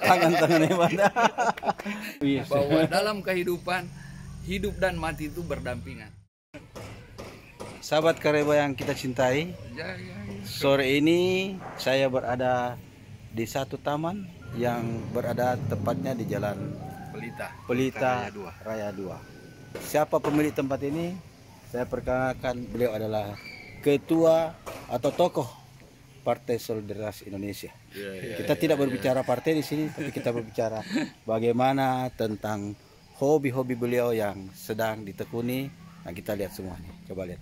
Tangan-tangan hebat. Bahwa dalam kehidupan, hidup dan mati itu berdampingan. Sahabat Kareba yang kita cintai, Ya. sore ini saya berada di satu taman yang berada tepatnya di Jalan Pelita Raya 2. Siapa pemilik tempat ini? Saya perkenalkan, beliau adalah ketua atau tokoh Partai Solidaritas Indonesia. Kita tidak berbicara partai di sini, tapi kita berbicara bagaimana tentang hobi-hobi beliau yang sedang ditekuni. Nah, kita lihat semuanya. Coba lihat.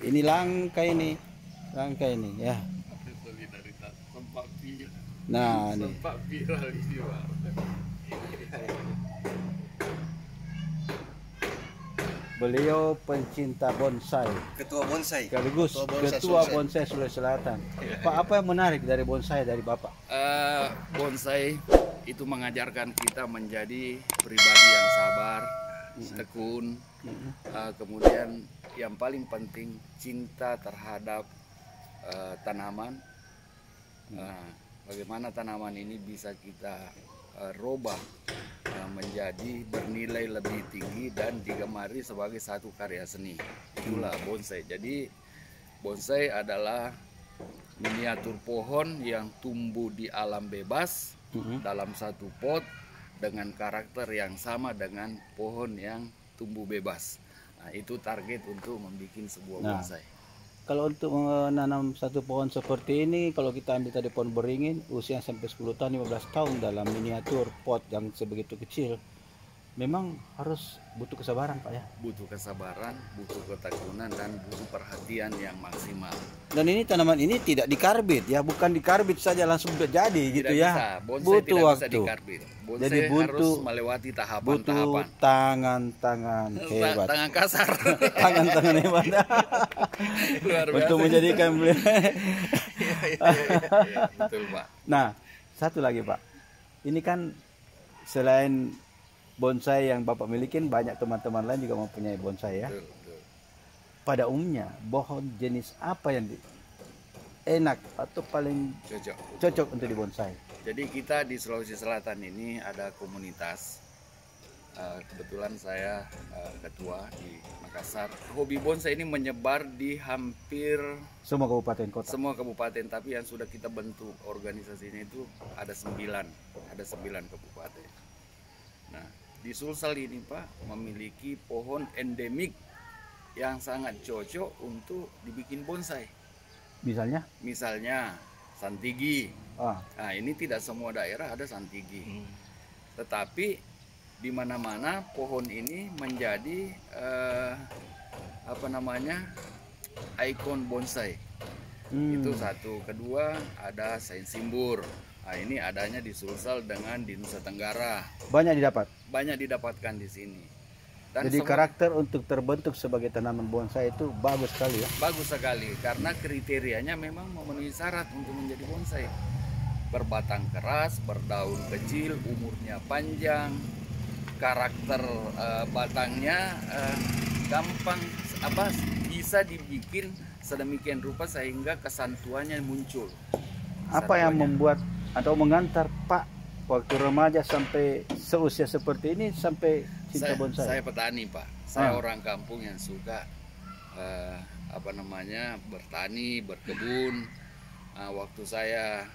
Ini langka ini ya. Nah, ini. Beliau pencinta bonsai, Ketua bonsai. sekaligus ketua bonsai Sulawesi Selatan. Pak, apa yang menarik dari bonsai dari Bapak? Bonsai itu mengajarkan kita menjadi pribadi yang sabar, tekun, kemudian yang paling penting cinta terhadap tanaman. Bagaimana tanaman ini bisa kita robah menjadi bernilai lebih tinggi dan digemari sebagai satu karya seni. Itulah bonsai. Jadi bonsai adalah miniatur pohon yang tumbuh di alam bebas dalam satu pot dengan karakter yang sama dengan pohon yang tumbuh bebas. Nah, itu target untuk membuat sebuah bonsai. Kalau untuk menanam satu pohon seperti ini, kalau kita ambil tadi pohon beringin, usia sampai 10 tahun, 15 tahun dalam miniatur pot yang sebegitu kecil, memang harus butuh kesabaran, Pak ya? Butuh kesabaran, butuh ketekunan, dan butuh perhatian yang maksimal. Dan ini tanaman ini tidak dikarbit ya, bukan dikarbit saja langsung jadi gitu Tidak ya. bisa. Bonsai Butuh tidak waktu. bisa dikarbit. Bonsai Jadi harus melewati butuh tahapan-tahapan. tangan-tangan hebat. Tangan kasar. Tangan-tangan hebat. Luar biasa. Untuk menjadikan beliau. Betul, Pak. Nah, satu lagi, Pak. Ini kan selain bonsai yang Bapak miliki, banyak teman-teman lain juga mempunyai bonsai ya. Betul. Pada umumnya, pohon jenis apa yang enak atau paling cocok untuk dibonsai? Jadi kita di Sulawesi Selatan ini ada komunitas. Kebetulan saya ketua di Makassar. Hobi bonsai ini menyebar di hampir Semua kabupaten kota. semua kabupaten, tapi yang sudah kita bentuk organisasinya itu ada 9 kabupaten. Nah, di Sulsel ini Pak memiliki pohon endemik yang sangat cocok untuk dibikin bonsai. Misalnya santigi. Nah, ini tidak semua daerah ada santigi. Tetapi di mana-mana pohon ini menjadi ikon bonsai. Itu satu. Kedua ada sainsimbur. Nah, ini adanya di Sulsel dengan di Nusa Tenggara. Banyak didapat. Banyak didapatkan di sini. Dan Jadi karakter untuk terbentuk sebagai tanaman bonsai itu bagus sekali ya. bagus sekali karena kriterianya memang memenuhi syarat untuk menjadi bonsai. Berbatang keras, berdaun kecil, umurnya panjang, karakter batangnya gampang bisa dibikin sedemikian rupa sehingga kesantuannya muncul. Apa yang membuat atau mengantar Pak waktu remaja sampai seusia seperti ini sampai cinta bonsai? Saya petani, Pak. Saya orang kampung yang suka bertani, berkebun. Waktu saya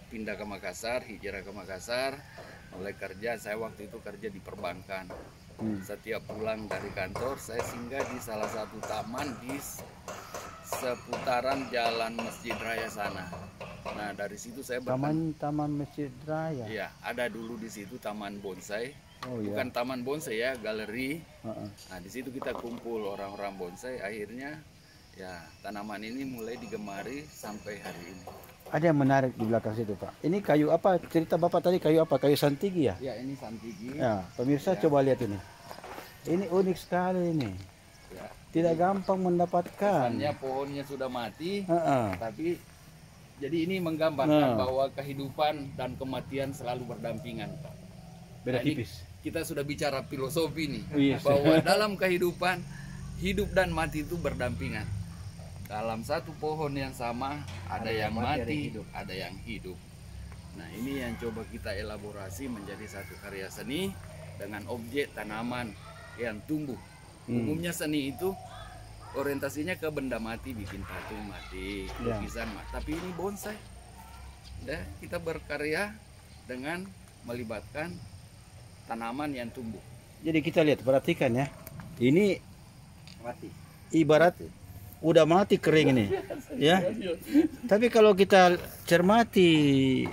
pindah ke Makassar, hijrah ke Makassar, mulai kerja. Saya waktu itu kerja di perbankan. Setiap pulang dari kantor, saya singgah di salah satu taman di seputaran Jalan Masjid Raya sana. Nah, dari situ saya Taman Masjid Raya. Iya, ada dulu di situ taman bonsai. Iya. Bukan taman bonsai ya, galeri. Nah, di situ kita kumpul orang-orang bonsai. Akhirnya ya tanaman ini mulai digemari sampai hari ini. Ada yang menarik di belakang situ, Pak. Ini kayu apa? Cerita Bapak tadi kayu apa? Kayu santigi ya? Ya, ini santigi. Ya, pemirsa coba lihat ini. Ini unik sekali ini. Ya. Tidak gampang mendapatkan. Kesannya pohonnya sudah mati, tapi jadi ini menggambarkan bahwa kehidupan dan kematian selalu berdampingan, Pak. Beda Nah, ini tipis. kita sudah bicara filosofi nih, Yes. bahwa dalam kehidupan hidup dan mati itu berdampingan. Dalam satu pohon yang sama ada yang mati, ada yang hidup. Nah, ini yang coba kita elaborasi menjadi satu karya seni dengan objek tanaman yang tumbuh. Umumnya seni itu orientasinya ke benda mati, bikin patung mati, lukisan mati. Tapi ini bonsai. Ya, kita berkarya dengan melibatkan tanaman yang tumbuh. Jadi kita lihat, perhatikan ya. Ini Mati. ibarat udah mati kering ini, ya. Tapi kalau kita cermati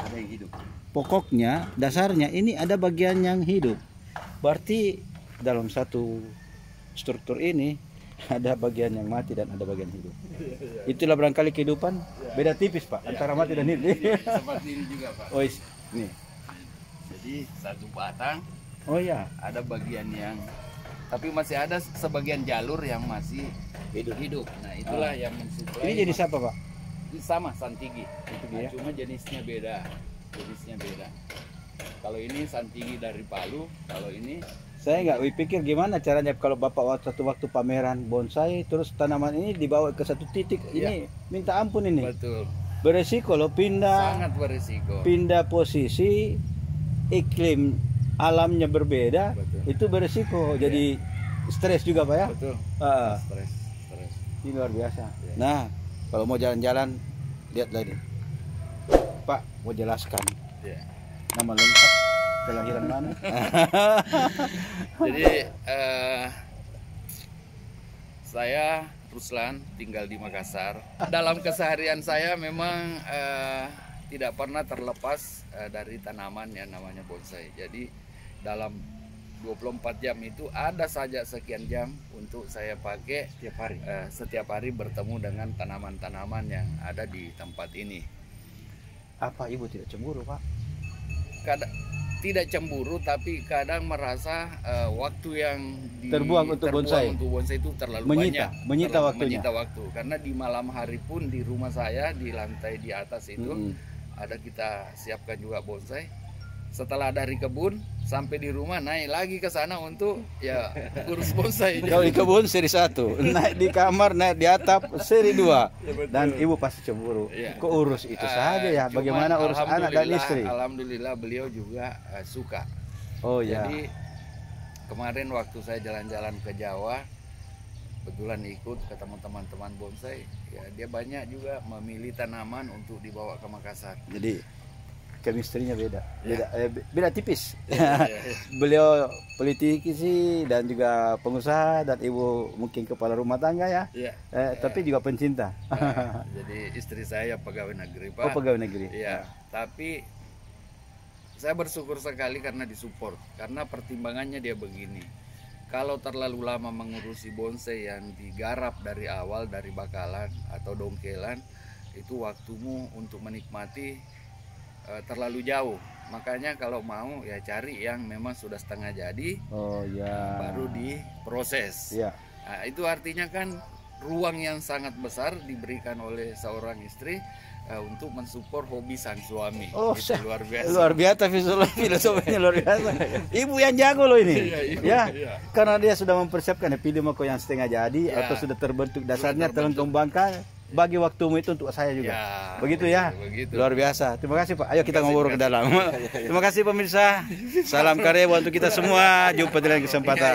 Ada yang hidup. pokoknya, dasarnya ini ada bagian yang hidup. Berarti dalam satu struktur ini ada bagian yang mati dan ada bagian hidup. Itulah barangkali kehidupan. Beda tipis Pak antara mati dan hidup. Seperti ini juga Pak. Oh nih. Jadi satu batang Oh ya. ada bagian yang, tapi masih ada sebagian jalur yang masih hidup. Nah, itulah yang mensuplai. Ini jenis apa Pak? Ini sama santigi. dia. Cuma jenisnya beda. Kalau ini santigi dari Palu, kalau ini Saya nggak pikir gimana caranya kalau Bapak satu waktu pameran bonsai terus tanaman ini dibawa ke satu titik. Ini minta ampun ini. betul Beresiko loh, sangat berisiko. pindah posisi, iklim alamnya berbeda, Betul. itu beresiko. Jadi stres juga Pak ya. Betul. Ah, Stres. ini luar biasa. Ya. Nah, kalau mau jalan-jalan lihat lagi. Pak, mau jelaskan Ya. nama lengkap, kelahiran mana? Jadi saya Ruslan, tinggal di Makassar. Dalam keseharian saya memang tidak pernah terlepas dari tanaman yang namanya bonsai. Jadi dalam 24 jam itu ada saja sekian jam untuk saya pakai setiap hari bertemu dengan tanaman-tanaman yang ada di tempat ini. Apa Ibu tidak cemburu Pak? Tidak cemburu, tapi kadang merasa waktu yang Terbuang untuk bonsai itu terlalu menyita waktunya. menyita waktu. Karena di malam hari pun di rumah saya di lantai di atas itu ada kita siapkan juga bonsai. Setelah dari kebun sampai di rumah naik lagi ke sana untuk ya urus bonsai. Kalau di kebun seri 1, naik di kamar, naik di atap seri 2. Dan Ibu pasti cemburu. Kok urus itu saja ya? Bagaimana urus anak dan istri? Alhamdulillah beliau juga suka. Oh ya. Jadi kemarin waktu saya jalan-jalan ke Jawa, kebetulan ikut ketemu teman-teman bonsai, ya dia banyak juga memilih tanaman untuk dibawa ke Makassar. Jadi chemistry-nya beda tipis. Ya. Beliau politisi dan juga pengusaha, dan Ibu mungkin kepala rumah tangga ya. Tapi juga pencinta. Jadi istri saya pegawai negeri Pak. Oh, pegawai negeri. Iya, tapi saya bersyukur sekali karena disupport. Karena pertimbangannya dia begini. Kalau terlalu lama mengurusi bonsai yang digarap dari awal, dari bakalan atau dongkelan, itu waktumu untuk menikmati terlalu jauh. Makanya kalau mau ya cari yang memang sudah setengah jadi. Oh ya. Baru diproses. Ya. Nah, itu artinya kan ruang yang sangat besar diberikan oleh seorang istri untuk mensupport hobi sang suami. Oh, itu luar biasa. Luar biasa filosofinya luar biasa. Ibu yang jago loh ini. Iya. Karena dia sudah mempersiapkan ya, pilih mau yang setengah jadi atau sudah terbentuk dasarnya, telah kembangkan. Bagi waktumu itu untuk saya juga. Begitu ya. Begitu. Luar biasa. Terima kasih Pak. Ayo kita ngobrol ke dalam. Terima kasih pemirsa. Salam karya untuk kita semua. Jumpa di lain kesempatan.